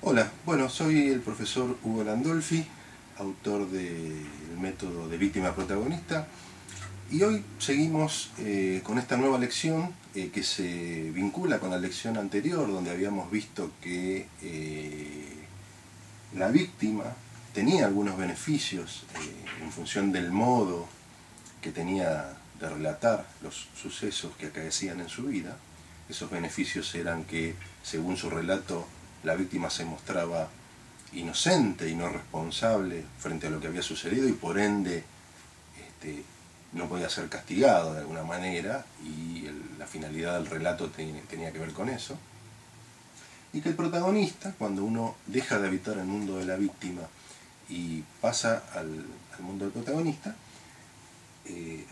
Hola, bueno, soy el profesor Hugo Landolfi, autor del método de víctima protagonista, y hoy seguimos con esta nueva lección que se vincula con la lección anterior, donde habíamos visto que la víctima tenía algunos beneficios en función del modo que tenía de relatar los sucesos que acaecían en su vida. Esos beneficios eran que, según su relato, la víctima se mostraba inocente y no responsable frente a lo que había sucedido y por ende no podía ser castigado de alguna manera, y la finalidad del relato tenía que ver con eso. Y que el protagonista, cuando uno deja de habitar el mundo de la víctima y pasa al mundo del protagonista,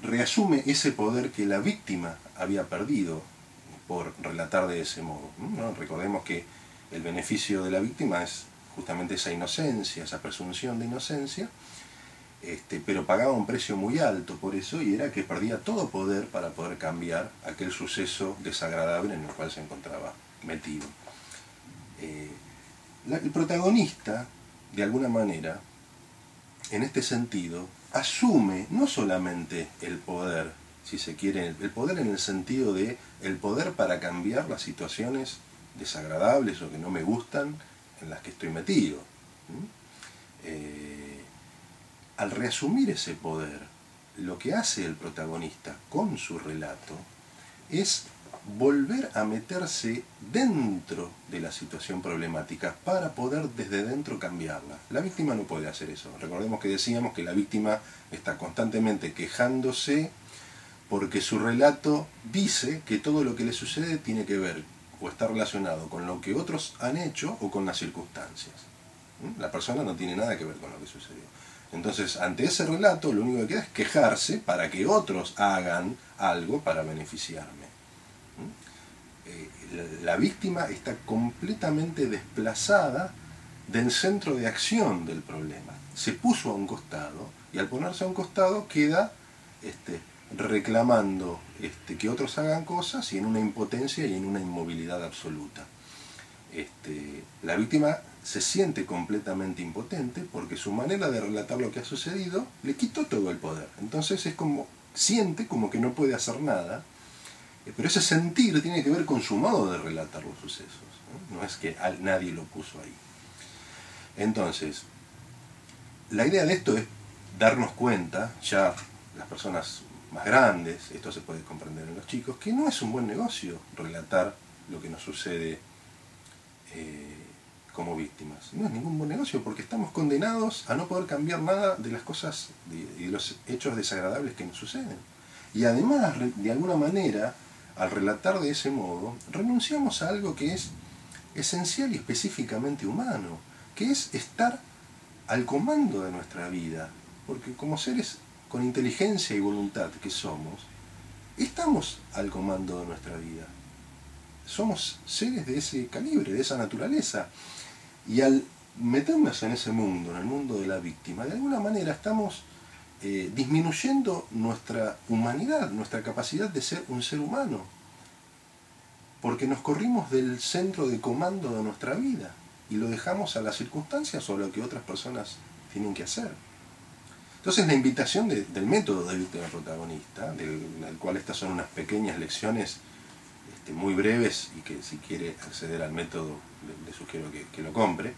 reasume ese poder que la víctima había perdido por relatar de ese modo, ¿no? Recordemos que el beneficio de la víctima es justamente esa inocencia, esa presunción de inocencia, pero pagaba un precio muy alto por eso, y era que perdía todo poder para poder cambiar aquel suceso desagradable en el cual se encontraba metido. El protagonista, de alguna manera, en este sentido, asume no solamente el poder, si se quiere, el poder en el sentido de el poder para cambiar las situaciones desagradables o que no me gustan en las que estoy metido. Al reasumir ese poder, lo que hace el protagonista con su relato es volver a meterse dentro de la situación problemática para poder desde dentro cambiarla. La víctima no puede hacer eso. Recordemos que decíamos que la víctima está constantemente quejándose porque su relato dice que todo lo que le sucede tiene que ver o está relacionado con lo que otros han hecho o con las circunstancias. La persona no tiene nada que ver con lo que sucedió. Entonces, ante ese relato, lo único que queda es quejarse para que otros hagan algo para beneficiarme. La víctima está completamente desplazada del centro de acción del problema. Se puso a un costado, y al ponerse a un costado queda reclamando que otros hagan cosas, y en una impotencia y en una inmovilidad absoluta. La víctima se siente completamente impotente porque su manera de relatar lo que ha sucedido le quitó todo el poder. Entonces siente como que no puede hacer nada, pero ese sentir tiene que ver con su modo de relatar los sucesos, no es que nadie lo puso ahí. Entonces, la idea de esto es darnos cuenta, ya las personas más grandes, esto se puede comprender en los chicos, que no es un buen negocio relatar lo que nos sucede como víctimas. No es ningún buen negocio porque estamos condenados a no poder cambiar nada de las cosas y de los hechos desagradables que nos suceden. Y además, de alguna manera, al relatar de ese modo, renunciamos a algo que es esencial y específicamente humano, que es estar al comando de nuestra vida, porque como seres con inteligencia y voluntad que somos, estamos al comando de nuestra vida. Somos seres de ese calibre, de esa naturaleza, y al meternos en ese mundo, en el mundo de la víctima, de alguna manera estamos disminuyendo nuestra humanidad, nuestra capacidad de ser un ser humano, porque nos corrimos del centro de comando de nuestra vida y lo dejamos a las circunstancias o a lo que otras personas tienen que hacer. Entonces la invitación del método de víctima protagonista, del cual estas son unas pequeñas lecciones muy breves, y que si quiere acceder al método le sugiero que lo compre,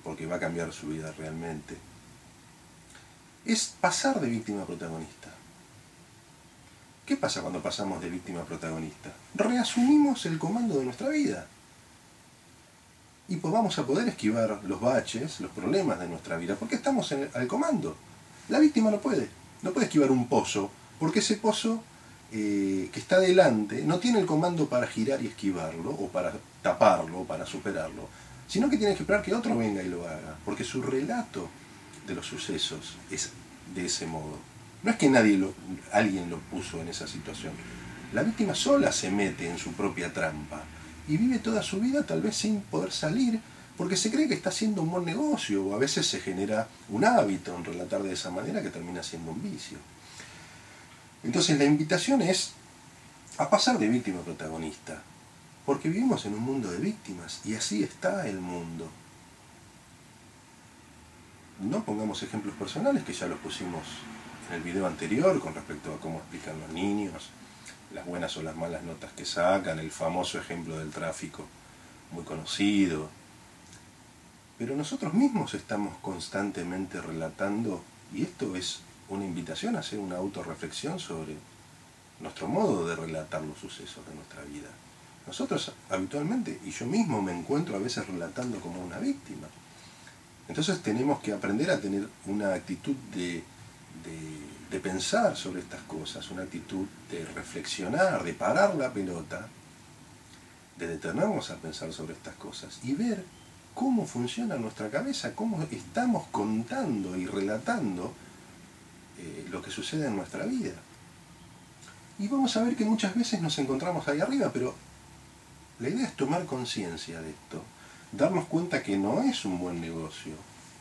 porque va a cambiar su vida realmente, es pasar de víctima a protagonista. ¿Qué pasa cuando pasamos de víctima a protagonista? Reasumimos el comando de nuestra vida. Y pues vamos a poder esquivar los baches, los problemas de nuestra vida, porque estamos al comando. La víctima no puede esquivar un pozo, porque ese pozo que está delante no tiene el comando para girar y esquivarlo, o para taparlo, o para superarlo, sino que tiene que esperar que otro venga y lo haga, porque su relato de los sucesos es de ese modo. No es que alguien lo puso en esa situación. La víctima sola se mete en su propia trampa y vive toda su vida tal vez sin poder salir, porque se cree que está haciendo un buen negocio, o a veces se genera un hábito en relatar de esa manera que termina siendo un vicio. Entonces la invitación es a pasar de víctima a protagonista, Porque vivimos en un mundo de víctimas y así está el mundo. No pongamos ejemplos personales, que ya los pusimos en el video anterior con respecto a cómo explican los niños, las buenas o las malas notas que sacan, el famoso ejemplo del tráfico, muy conocido. Pero nosotros mismos estamos constantemente relatando, y esto es una invitación a hacer una autorreflexión sobre nuestro modo de relatar los sucesos de nuestra vida. Nosotros habitualmente, y yo mismo me encuentro a veces relatando como una víctima. Entonces tenemos que aprender a tener una actitud de pensar sobre estas cosas, una actitud de reflexionar, de parar la pelota, de detenernos a pensar sobre estas cosas y ver cómo funciona nuestra cabeza, cómo estamos contando y relatando lo que sucede en nuestra vida. Y vamos a ver que muchas veces nos encontramos ahí arriba, pero la idea es tomar conciencia de esto, darnos cuenta que no es un buen negocio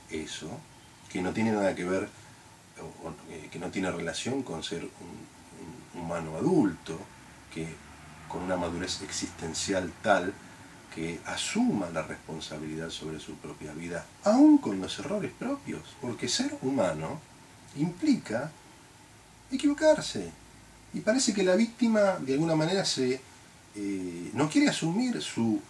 eso, que no tiene nada que ver, que no tiene relación con ser un humano adulto, que con una madurez existencial tal que asuma la responsabilidad sobre su propia vida, aun con los errores propios, porque ser humano implica equivocarse. Y parece que la víctima de alguna manera no quiere asumir su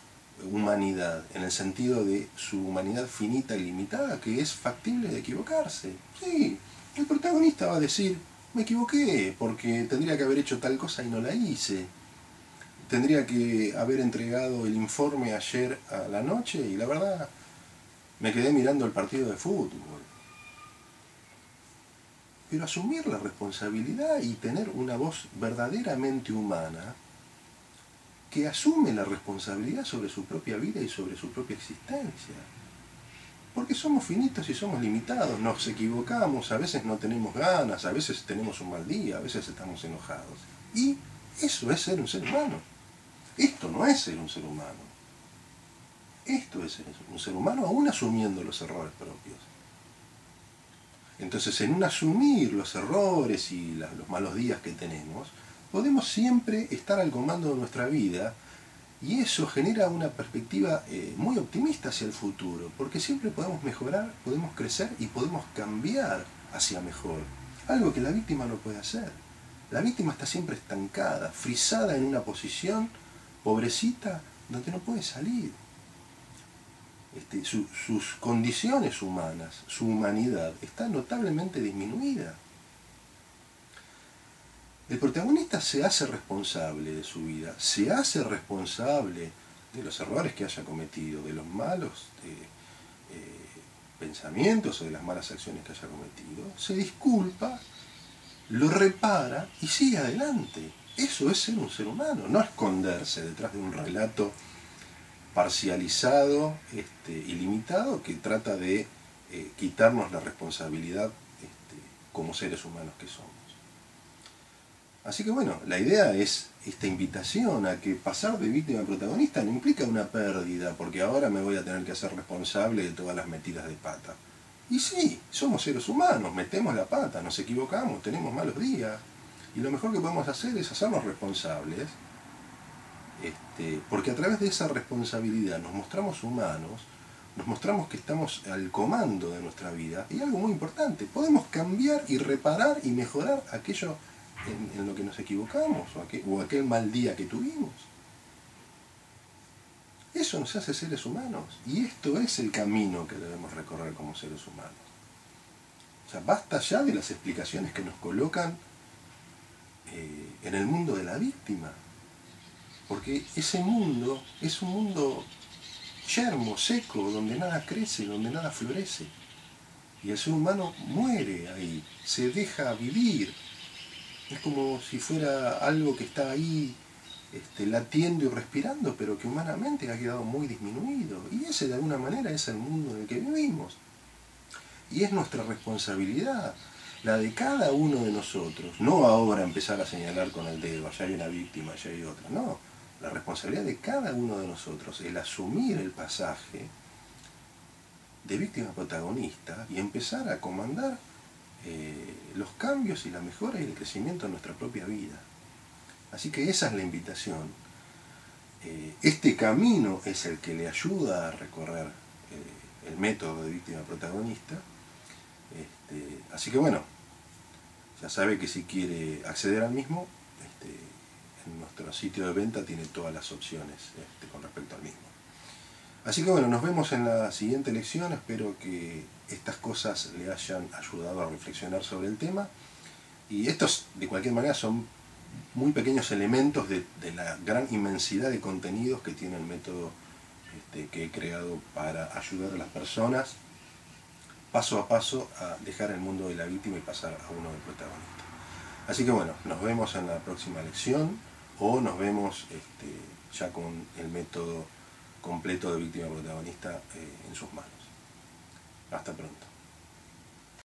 humanidad, en el sentido de su humanidad finita y limitada, que es factible de equivocarse. Sí, el protagonista va a decir, me equivoqué, porque tendría que haber hecho tal cosa y no la hice. Tendría que haber entregado el informe ayer a la noche y la verdad me quedé mirando el partido de fútbol. Pero asumir la responsabilidad y tener una voz verdaderamente humana que asume la responsabilidad sobre su propia vida y sobre su propia existencia. Porque somos finitos y somos limitados, nos equivocamos, a veces no tenemos ganas, a veces tenemos un mal día, a veces estamos enojados. Y eso es ser un ser humano. Esto no es ser un ser humano. Esto es ser un ser humano aún asumiendo los errores propios. Entonces, en un asumir los errores y los malos días que tenemos, podemos siempre estar al comando de nuestra vida y eso genera una perspectiva muy optimista hacia el futuro, porque siempre podemos mejorar, podemos crecer y podemos cambiar hacia mejor. Algo que la víctima no puede hacer. La víctima está siempre estancada, frisada en una posición pobrecita donde no puede salir. Sus condiciones humanas, su humanidad, está notablemente disminuida. El protagonista se hace responsable de su vida, se hace responsable de los errores que haya cometido, de los malos pensamientos o de las malas acciones que haya cometido, se disculpa, lo repara y sigue adelante. Eso es ser un ser humano, no esconderse detrás de un relato parcializado y limitado que trata de quitarnos la responsabilidad como seres humanos que somos. Así que bueno, la idea es esta invitación a que pasar de víctima a protagonista no implica una pérdida, porque ahora me voy a tener que hacer responsable de todas las metidas de pata. Y sí, somos seres humanos, metemos la pata, nos equivocamos, tenemos malos días, y lo mejor que podemos hacer es hacernos responsables, porque a través de esa responsabilidad nos mostramos humanos, nos mostramos que estamos al comando de nuestra vida, y algo muy importante, podemos cambiar y reparar y mejorar aquello en lo que nos equivocamos o aquel mal día que tuvimos. Eso nos hace seres humanos y esto es el camino que debemos recorrer como seres humanos. O sea, basta ya de las explicaciones que nos colocan en el mundo de la víctima, porque ese mundo es un mundo yermo, seco, donde nada crece, donde nada florece y el ser humano muere ahí, se deja vivir. Es como si fuera algo que está ahí latiendo y respirando, pero que humanamente ha quedado muy disminuido. Y ese de alguna manera es el mundo en el que vivimos. Y es nuestra responsabilidad, la de cada uno de nosotros. No ahora empezar a señalar con el dedo, allá hay una víctima, allá hay otra. No, la responsabilidad de cada uno de nosotros, el asumir el pasaje de víctima a protagonista y empezar a comandar los cambios y la mejora y el crecimiento de nuestra propia vida. Así que esa es la invitación. este camino es el que le ayuda a recorrer el método de víctima protagonista. Así que bueno, ya sabe que si quiere acceder al mismo, en nuestro sitio de venta tiene todas las opciones con respecto al mismo. Así que bueno, nos vemos en la siguiente lección. Espero que estas cosas le hayan ayudado a reflexionar sobre el tema. Y estos, de cualquier manera, son muy pequeños elementos de la gran inmensidad de contenidos que tiene el método que he creado para ayudar a las personas paso a paso a dejar el mundo de la víctima y pasar a uno del protagonista. Así que bueno, nos vemos en la próxima lección, o nos vemos ya con el método completo de víctima protagonista en sus manos. Hasta pronto.